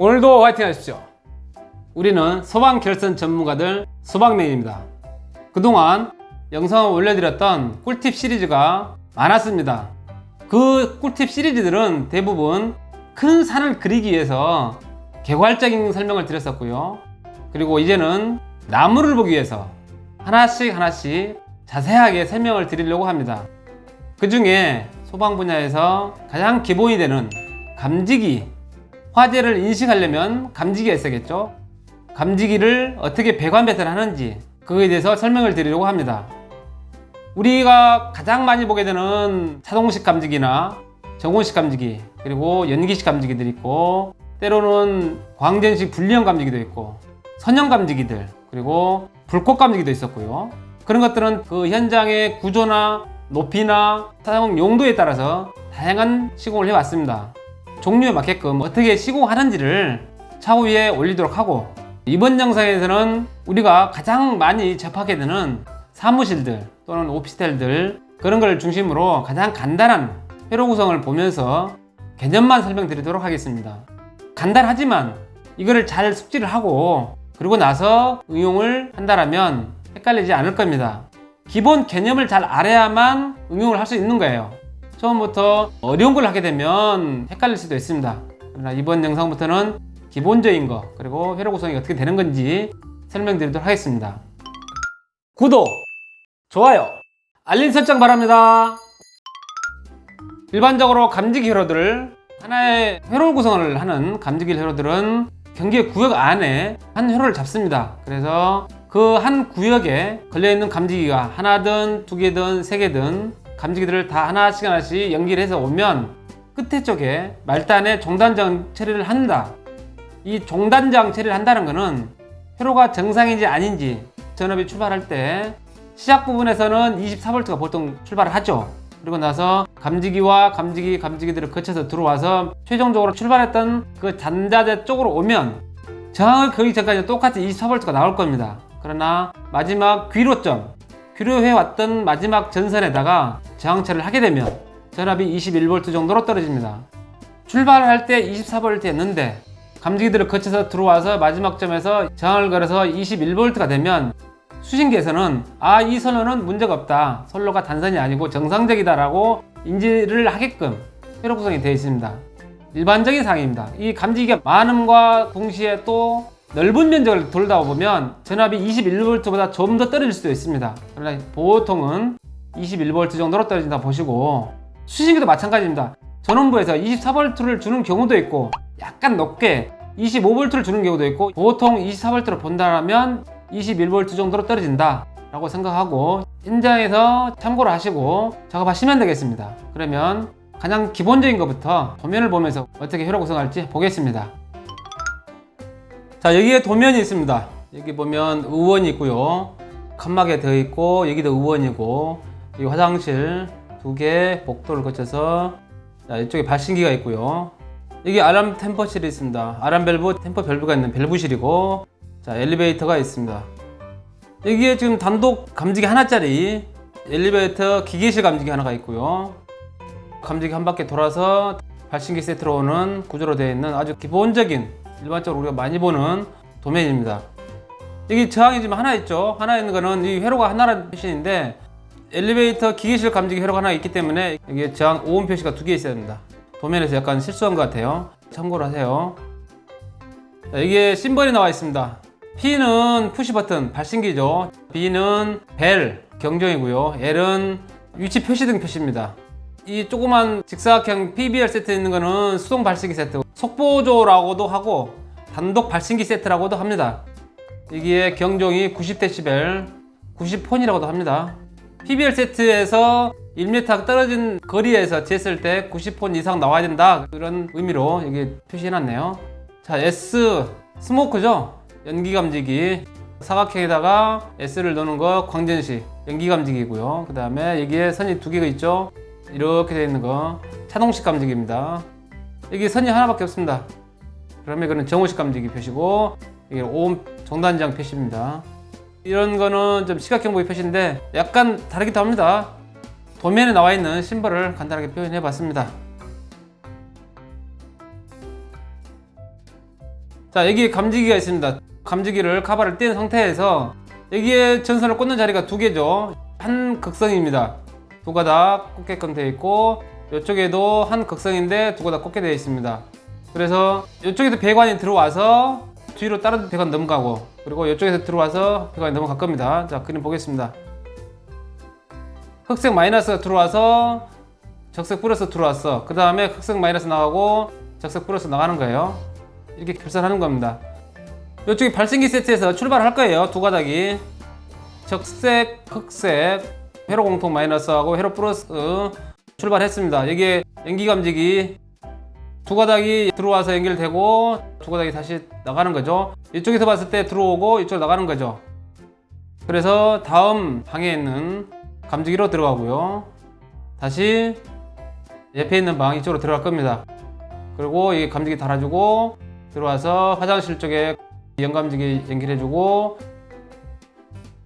오늘도 화이팅 하십시오. 우리는 소방 결선 전문가들 소방맨입니다. 그동안 영상을 올려드렸던 꿀팁 시리즈가 많았습니다. 그 꿀팁 시리즈들은 대부분 큰 산을 그리기 위해서 개괄적인 설명을 드렸었고요. 그리고 이제는 나무를 보기 위해서 하나씩 자세하게 설명을 드리려고 합니다. 그 중에 소방 분야에서 가장 기본이 되는 감지기, 화재를 인식하려면 감지기가 있어야겠죠. 감지기를 어떻게 배관 배선하는지 그거에 대해서 설명을 드리려고 합니다. 우리가 가장 많이 보게 되는 자동식 감지기나 정온식 감지기, 그리고 연기식 감지기들이 있고, 때로는 광전식 불리형 감지기도 있고, 선형 감지기들, 그리고 불꽃 감지기도 있었고요. 그런 것들은 그 현장의 구조나 높이나 사용 용도에 따라서 다양한 시공을 해왔습니다. 종류에 맞게끔 어떻게 시공하는지를 차후 위에 올리도록 하고, 이번 영상에서는 우리가 가장 많이 접하게 되는 사무실들 또는 오피스텔들, 그런 걸 중심으로 가장 간단한 회로 구성을 보면서 개념만 설명드리도록 하겠습니다. 간단하지만 이거를 잘 숙지를 하고 그리고 나서 응용을 한다라면 헷갈리지 않을 겁니다. 기본 개념을 잘 알아야만 응용을 할 수 있는 거예요. 처음부터 어려운 걸 하게 되면 헷갈릴 수도 있습니다. 그러나 이번 영상부터는 기본적인 거, 그리고 회로 구성이 어떻게 되는 건지 설명드리도록 하겠습니다. 구독, 좋아요, 알림 설정 바랍니다. 일반적으로 감지기 회로들을, 하나의 회로 구성을 하는 감지기 회로들은 경계 구역 안에 한 회로를 잡습니다. 그래서 그 한 구역에 걸려있는 감지기가 하나든 두 개든 세 개든 감지기들을 다 하나씩 연기를 해서 오면 끝에 쪽에 말단에 종단장 처리를 한다. 이 종단장 처리를 한다는 것은 회로가 정상인지 아닌지, 전압이 출발할 때 시작 부분에서는 24V가 보통 출발을 하죠. 그리고 나서 감지기와 감지기들을 거쳐서 들어와서 최종적으로 출발했던 그 잔자재 쪽으로 오면 저항을 거기 전까지 똑같이 24V가 나올 겁니다. 그러나 마지막 귀로점, 귀로해 왔던 마지막 전선에다가 저항 처리를 하게 되면 전압이 21V 정도로 떨어집니다. 출발할 때 24V였는데 감지기들을 거쳐서 들어와서 마지막 점에서 저항을 걸어서 21V가 되면 수신기에서는 이 선로는 문제가 없다, 선로가 단선이 아니고 정상적이다 라고 인지를 하게끔 회로 구성이 되어 있습니다. 일반적인 사항입니다. 이 감지기가 많음과 동시에 또 넓은 면적을 돌다 보면 전압이 21V보다 좀 더 떨어질 수도 있습니다. 그러나 보통은 21V 정도로 떨어진다 보시고, 수신기도 마찬가지입니다. 전원부에서 24V를 주는 경우도 있고 약간 높게 25V를 주는 경우도 있고, 보통 24V로 본다면 21V 정도로 떨어진다 라고 생각하고 현장에서 참고를 하시고 작업하시면 되겠습니다. 그러면 가장 기본적인 것부터 도면을 보면서 어떻게 회로 구성할지 보겠습니다. 자, 여기에 도면이 있습니다. 여기 보면 의원이 있고요, 칸막이가 되어 있고, 여기도 의원이고, 여기 화장실 2개 복도를 거쳐서, 자, 이쪽에 발신기가 있고요, 여기 아람 템퍼실이 있습니다. 아람 밸브, 템퍼 밸브가 있는 밸브실이고, 자, 엘리베이터가 있습니다. 여기에 지금 단독 감지기 하나짜리 엘리베이터 기계실 감지기 하나가 있고요, 감지기 한 바퀴 돌아서 발신기 세트로 오는 구조로 되어 있는 아주 기본적인, 일반적으로 우리가 많이 보는 도면입니다. 여기 저항이 지금 하나 있죠. 하나 있는 거는 이 회로가 하나라는 표시인데, 엘리베이터 기계실 감지기 회로가 하나 있기 때문에 여기에 저항 오hm 표시가 2개 있어야 됩니다. 도면에서 약간 실수한 것 같아요. 참고를 하세요. 자, 여기에 심벌이 나와 있습니다. P는 푸시 버튼, 발신기죠. B는 벨, 경종이고요. L은 위치 표시등 표시입니다. 이 조그만 직사각형 PBR 세트에 있는 거는 수동 발신기 세트, 속보조라고도 하고 단독 발신기 세트라고도 합니다. 여기에 경종이 90dB, 90폰이라고도 합니다. PBR 세트에서 1m 떨어진 거리에서 쟀을 때 90폰 이상 나와야 된다, 그런 의미로 여기 표시해놨네요. 자, S, 스모크죠. 연기 감지기, 사각형에다가 S를 넣는 거 광전식 연기 감지기고요. 그 다음에 여기에 선이 2개가 있죠. 이렇게 되어 있는 거 차동식 감지기입니다. 여기 선이 하나밖에 없습니다. 그러면 이거는 정오식 감지기 표시고, 이게 오hm 종단장 표시입니다. 이런 거는 좀 시각경보의 표시인데 약간 다르기도 합니다. 도면에 나와 있는 심벌을 간단하게 표현해 봤습니다. 자, 여기 감지기가 있습니다. 감지기를 카바를 뗀 상태에서 여기에 전선을 꽂는 자리가 두 개죠. 한 극성입니다. 두 가닥 꽂게끔 되어 있고, 이쪽에도 한 극성인데 두 가닥 꽂게 되어 있습니다. 그래서 이쪽에서 배관이 들어와서 뒤로 다른 배관 넘어가고, 그리고 이쪽에서 들어와서 배관이 넘어갈 겁니다. 자, 그림 보겠습니다. 흑색 마이너스가 들어와서 적색 플러스 들어왔어. 그 다음에 흑색 마이너스 나가고 적색 플러스 나가는 거예요. 이렇게 결선하는 겁니다. 이쪽에 발생기 세트에서 출발할 거예요. 두 가닥이 적색, 흑색, 회로 공통 마이너스하고 회로 플러스 출발했습니다. 여기에 연기 감지기 두 가닥이 들어와서 연결되고 두 가닥이 다시 나가는 거죠. 이쪽에서 봤을 때 들어오고 이쪽으로 나가는 거죠. 그래서 다음 방에 있는 감지기로 들어가고요. 다시 옆에 있는 방 이쪽으로 들어갈 겁니다. 그리고 이 감지기 달아주고 들어와서 화장실 쪽에 연감지기 연결해주고,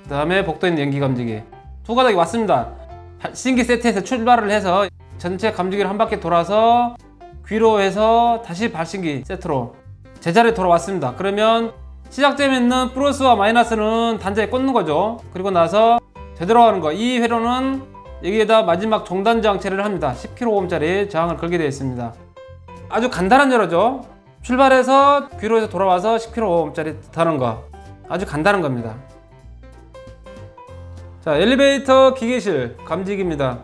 그 다음에 복도에 있는 연기 감지기 두 가닥이 왔습니다. 발신기 세트에서 출발을 해서 전체 감지기를 한 바퀴 돌아서 귀로 해서 다시 발신기 세트로 제자리에 돌아왔습니다. 그러면 시작점에 있는 플러스와 마이너스는 단자에 꽂는 거죠. 그리고 나서 되돌아가는 거, 이 회로는 여기에다 마지막 종단 저항체를 합니다. 10kΩ짜리 저항을 걸게 되어 있습니다. 아주 간단한 회로죠. 출발해서 귀로에서 돌아와서 10kΩ짜리 다는 거, 아주 간단한 겁니다. 자, 엘리베이터 기계실 감지기입니다.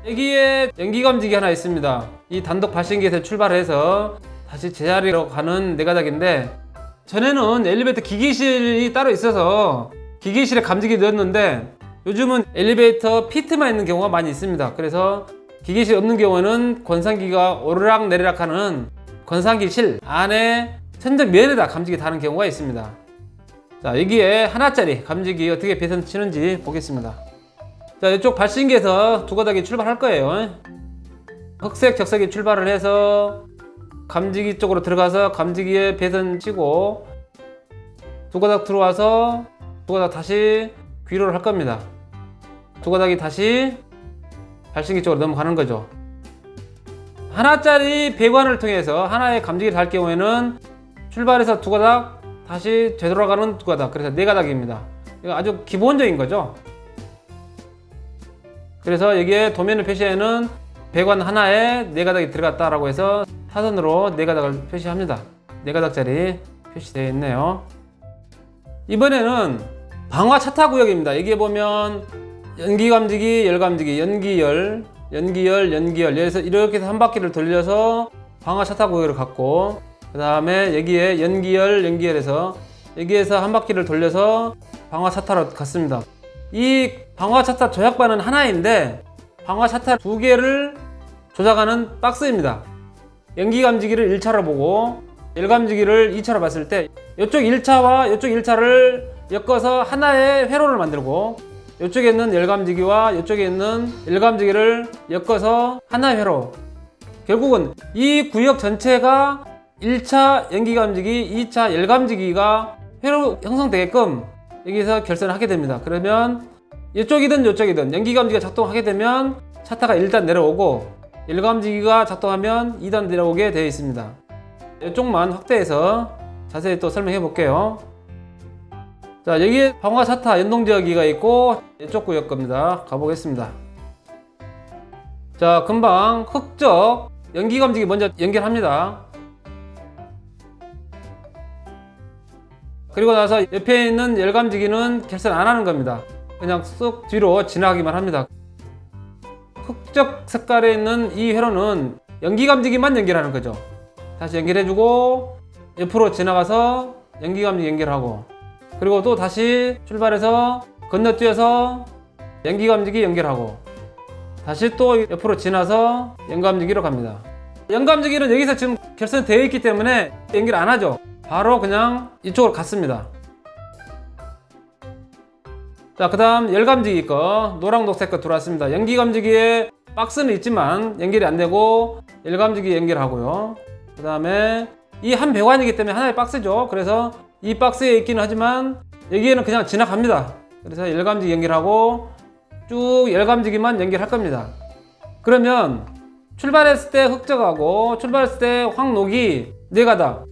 여기에 연기 감지기 하나 있습니다. 이 단독 발신기에서 출발해서 다시 제자리로 가는 네 가닥인데, 전에는 엘리베이터 기계실이 따로 있어서 기계실에 감지기 넣었는데 요즘은 엘리베이터 피트만 있는 경우가 많이 있습니다. 그래서 기계실 없는 경우는 권상기가 오르락 내리락 하는 권상기실 안에 천정면에다 감지기 다는 경우가 있습니다. 자, 여기에 하나짜리 감지기 어떻게 배선 치는지 보겠습니다. 자, 이쪽 발신기에서 두 가닥이 출발할 거예요. 흑색, 적색이 출발을 해서 감지기 쪽으로 들어가서 감지기에 배선 치고 두 가닥 들어와서 두 가닥 다시 귀로를 할 겁니다. 두 가닥이 다시 발신기 쪽으로 넘어가는 거죠. 하나짜리 배관을 통해서 하나의 감지기를 할 경우에는 출발해서 두 가닥 다시 되돌아가는 두 가닥, 그래서 네 가닥입니다. 이거 아주 기본적인 거죠. 그래서 여기에 도면을 표시에는 배관 하나에 네 가닥이 들어갔다라고 해서 사선으로 네 가닥을 표시합니다. 네 가닥짜리 표시되어 있네요. 이번에는 방화 차타 구역입니다. 여기에 보면 연기 감지기, 열 감지기, 연기열, 여기서 이렇게 해서 한 바퀴를 돌려서 방화 차타 구역을 갖고, 그 다음에 여기에 연기열에서 여기에서 한 바퀴를 돌려서 방화 차타로 갔습니다. 이 방화 차타 조작반은 하나인데 방화 차타 두 개를 조작하는 박스입니다. 연기 감지기를 1차로 보고 열 감지기를 2차로 봤을 때 이쪽 1차와 이쪽 1차를 엮어서 하나의 회로를 만들고, 이쪽에 있는 열 감지기와 이쪽에 있는 열 감지기를 엮어서 하나의 회로, 결국은 이 구역 전체가 1차 연기 감지기, 2차 열 감지기가 회로 형성되게끔 여기서 결선을 하게 됩니다. 그러면 이쪽이든 이쪽이든 연기 감지기가 작동하게 되면 차타가 1단 내려오고 열 감지기가 작동하면 2단 내려오게 되어 있습니다. 이쪽만 확대해서 자세히 또 설명해 볼게요. 자, 여기에 방화 차타 연동지역기가 있고 이쪽 구역 겁니다. 가보겠습니다. 자, 금방 흑적 연기 감지기 먼저 연결합니다. 그리고 나서 옆에 있는 열 감지기는 결선 안 하는 겁니다. 그냥 쑥 뒤로 지나가기만 합니다. 흑적 색깔에 있는 이 회로는 연기 감지기만 연결하는 거죠. 다시 연결해주고 옆으로 지나가서 연기 감지기 연결하고, 그리고 또 다시 출발해서 건너뛰어서 연기 감지기 연결하고 다시 또 옆으로 지나서 연감지기로 갑니다. 연감지기는 여기서 지금 결선되어 있기 때문에 연결 안 하죠. 바로 그냥 이쪽으로 갔습니다. 자, 그 다음 열감지기 거 노랑 녹색 거 들어왔습니다. 연기감지기에 박스는 있지만 연결이 안 되고 열감지기 연결하고요. 그 다음에 이 한 배관이기 때문에 하나의 박스죠. 그래서 이 박스에 있기는 하지만 여기에는 그냥 지나갑니다. 그래서 열감지기 연결하고 쭉 열감지기만 연결할 겁니다. 그러면 출발했을 때 흑적하고 출발했을 때 황록이 네 가닥,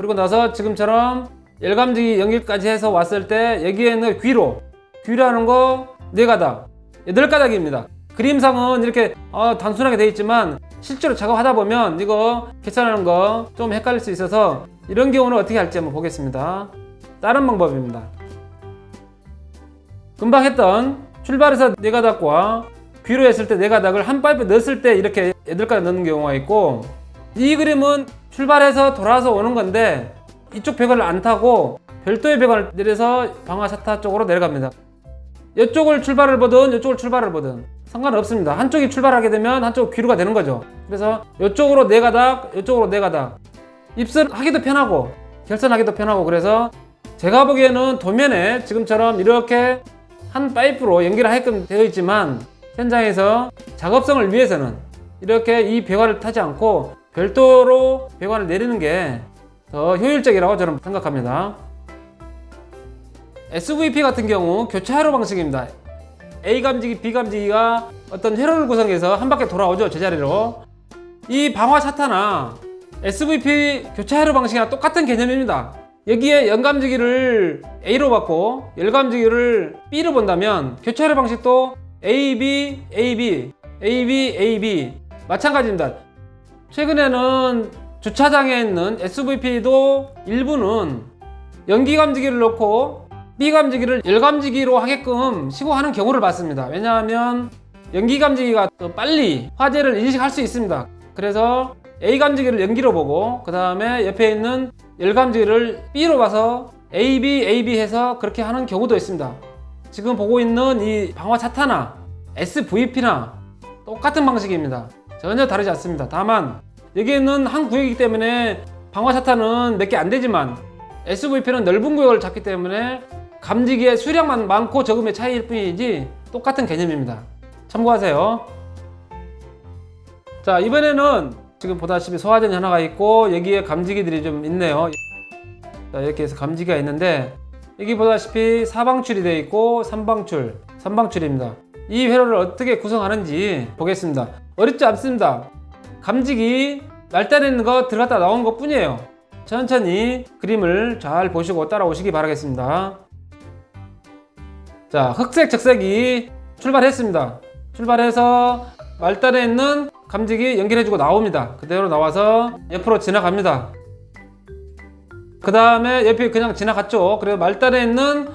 그리고 나서 지금처럼 열감지기 연결까지 해서 왔을 때 여기에는 귀라는 거 4가닥, 8가닥입니다. 그림상은 이렇게 단순하게 되어 있지만 실제로 작업하다 보면 이거 계산하는 거 좀 헷갈릴 수 있어서 이런 경우는 어떻게 할지 한번 보겠습니다. 다른 방법입니다. 금방 했던 출발해서 4가닥과 귀로 했을 때 4가닥을 한 파이프에 넣었을 때 이렇게 8가닥 넣는 경우가 있고, 이 그림은 출발해서 돌아서 오는 건데 이쪽 배관을 안 타고 별도의 배관을 내려서 방화차타 쪽으로 내려갑니다. 이쪽을 출발을 보든 이쪽을 출발을 보든 상관없습니다. 한쪽이 출발하게 되면 한쪽 귀로가 되는 거죠. 그래서 이쪽으로 4가닥, 이쪽으로 4가닥, 입선하기도 편하고 결선하기도 편하고, 그래서 제가 보기에는 도면에 지금처럼 이렇게 한 파이프로 연결하게끔 되어 있지만 현장에서 작업성을 위해서는 이렇게 이 배관을 타지 않고 별도로 배관을 내리는 게 더 효율적이라고 저는 생각합니다. SVP 같은 경우 교차 회로 방식입니다. A 감지기, B 감지기가 어떤 회로를 구성해서 한 바퀴 돌아오죠, 제자리로. 이 방화 차타나 SVP 교차 회로 방식이랑 똑같은 개념입니다. 여기에 연감지기를 A로 받고 열감지기를 B로 본다면 교차 회로 방식도 AB, AB, AB, AB 마찬가지입니다. 최근에는 주차장에 있는 SVP도 일부는 연기 감지기를 넣고 B 감지기를 열감지기로 하게끔 시공하는 경우를 봤습니다. 왜냐하면 연기 감지기가 더 빨리 화재를 인식할 수 있습니다. 그래서 A 감지기를 연기로 보고 그 다음에 옆에 있는 열감지기를 B로 봐서 AB, AB 해서 그렇게 하는 경우도 있습니다. 지금 보고 있는 이 방화 차타나 SVP나 똑같은 방식입니다. 전혀 다르지 않습니다. 다만 여기는 한 구역이기 때문에 방화 차타는 몇 개 안 되지만 SVP는 넓은 구역을 잡기 때문에 감지기의 수량만 많고 적음의 차이일 뿐이지 똑같은 개념입니다. 참고하세요. 자, 이번에는 지금 보다시피 소화전이 하나가 있고 여기에 감지기들이 좀 있네요. 자, 이렇게 해서 감지기가 있는데 여기 보다시피 4방출이 되어 있고 3방출입니다. 이 회로를 어떻게 구성하는지 보겠습니다. 어렵지 않습니다. 감지기 말단에 있는 거 들어갔다 나온 것 뿐이에요. 천천히 그림을 잘 보시고 따라오시기 바라겠습니다. 자, 흑색 적색이 출발했습니다. 출발해서 말단에 있는 감지기 연결해주고 나옵니다. 그대로 나와서 옆으로 지나갑니다. 그 다음에 옆에 그냥 지나갔죠. 그리고 말단에 있는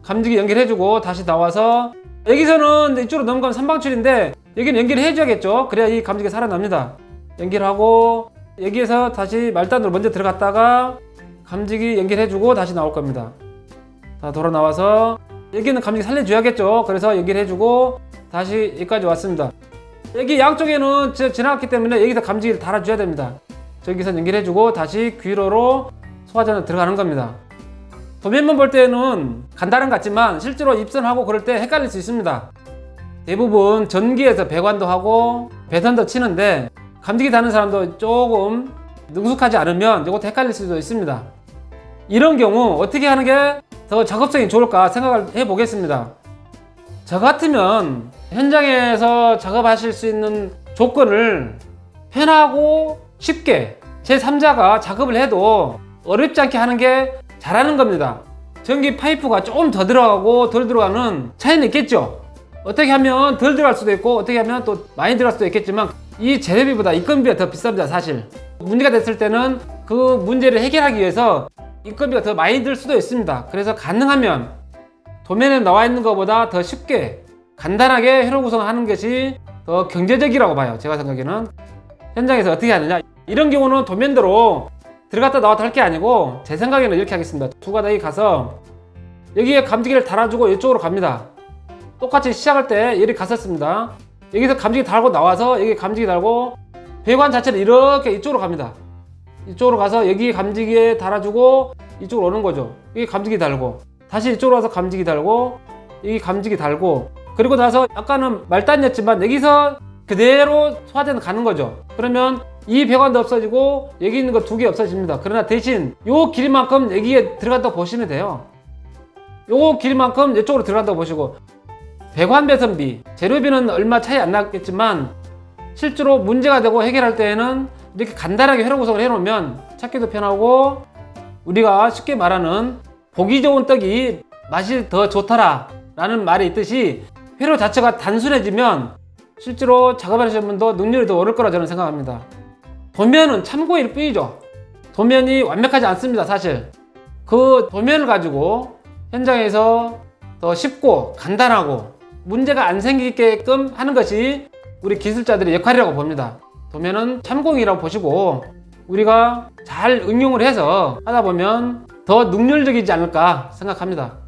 감지기 연결해주고 다시 나와서 여기서는 이쪽으로 넘어가면 3방출인데 여기는 연결해줘야겠죠. 그래야 이 감지기가 살아납니다. 연결하고 여기에서 다시 말단으로 먼저 들어갔다가 감지기 연결해주고 다시 나올 겁니다. 다 돌아 나와서 여기는 감지기 살려줘야겠죠. 그래서 연결해주고 다시 여기까지 왔습니다. 여기 양쪽에는 지나갔기 때문에 여기서 감지기를 달아줘야 됩니다. 저기서 연결해주고 다시 귀로로 소화전에 들어가는 겁니다. 도면만 볼 때는 간단한 것 같지만 실제로 입선하고 그럴 때 헷갈릴 수 있습니다. 대부분 전기에서 배관도 하고 배선도 치는데 감지기 다는 사람도 조금 능숙하지 않으면 이것도 헷갈릴 수도 있습니다. 이런 경우 어떻게 하는 게 더 작업성이 좋을까 생각을 해보겠습니다. 저 같으면 현장에서 작업하실 수 있는 조건을 편하고 쉽게 제3자가 작업을 해도 어렵지 않게 하는 게 잘하는 겁니다. 전기 파이프가 조금 더 들어가고 덜 들어가는 차이는 있겠죠. 어떻게 하면 덜 들어갈 수도 있고 어떻게 하면 또 많이 들어갈 수도 있겠지만 이 재료비보다 인건비가 더 비쌉니다. 사실 문제가 됐을 때는 그 문제를 해결하기 위해서 인건비가 더 많이 들 수도 있습니다. 그래서 가능하면 도면에 나와 있는 것보다 더 쉽게 간단하게 회로 구성하는 것이 더 경제적이라고 봐요. 제가 생각에는. 현장에서 어떻게 하느냐, 이런 경우는 도면대로 들어갔다 나왔다 할 게 아니고 제 생각에는 이렇게 하겠습니다. 2가닥이 가서 여기에 감지기를 달아주고 이쪽으로 갑니다. 똑같이 시작할 때 이렇게 갔었습니다. 여기서 감지기 달고 나와서 여기 감지기 달고 배관 자체는 이렇게 이쪽으로 갑니다. 이쪽으로 가서 여기 감지기에 달아주고 이쪽으로 오는 거죠. 여기 감지기 달고 다시 이쪽으로 와서 감지기 달고 여기 감지기 달고, 그리고 나서 아까는 말단이었지만 여기서 그대로 소화대는 가는 거죠. 그러면 이 배관도 없어지고 여기 있는 거 2개 없어집니다. 그러나 대신 요 길이만큼 여기에 들어간다고 보시면 돼요. 요 길이만큼 이쪽으로 들어간다고 보시고, 배관 배선비, 재료비는 얼마 차이 안 나겠지만 실제로 문제가 되고 해결할 때에는 이렇게 간단하게 회로 구성을 해놓으면 찾기도 편하고 우리가 쉽게 말하는 보기 좋은 떡이 맛이 더 좋더라 라는 말이 있듯이 회로 자체가 단순해지면 실제로 작업하시는 분도 능률이 더 오를 거라 저는 생각합니다. 도면은 참고일 뿐이죠. 도면이 완벽하지 않습니다. 사실 그 도면을 가지고 현장에서 더 쉽고 간단하고 문제가 안 생기게끔 하는 것이 우리 기술자들의 역할이라고 봅니다. 도면은 참고이라고 보시고 우리가 잘 응용을 해서 하다 보면 더 능률적이지 않을까 생각합니다.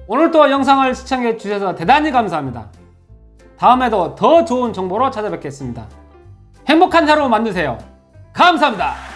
오늘 또 영상을 시청해 주셔서 대단히 감사합니다. 다음에도 더 좋은 정보로 찾아뵙겠습니다. 행복한 하루 만드세요. 감사합니다.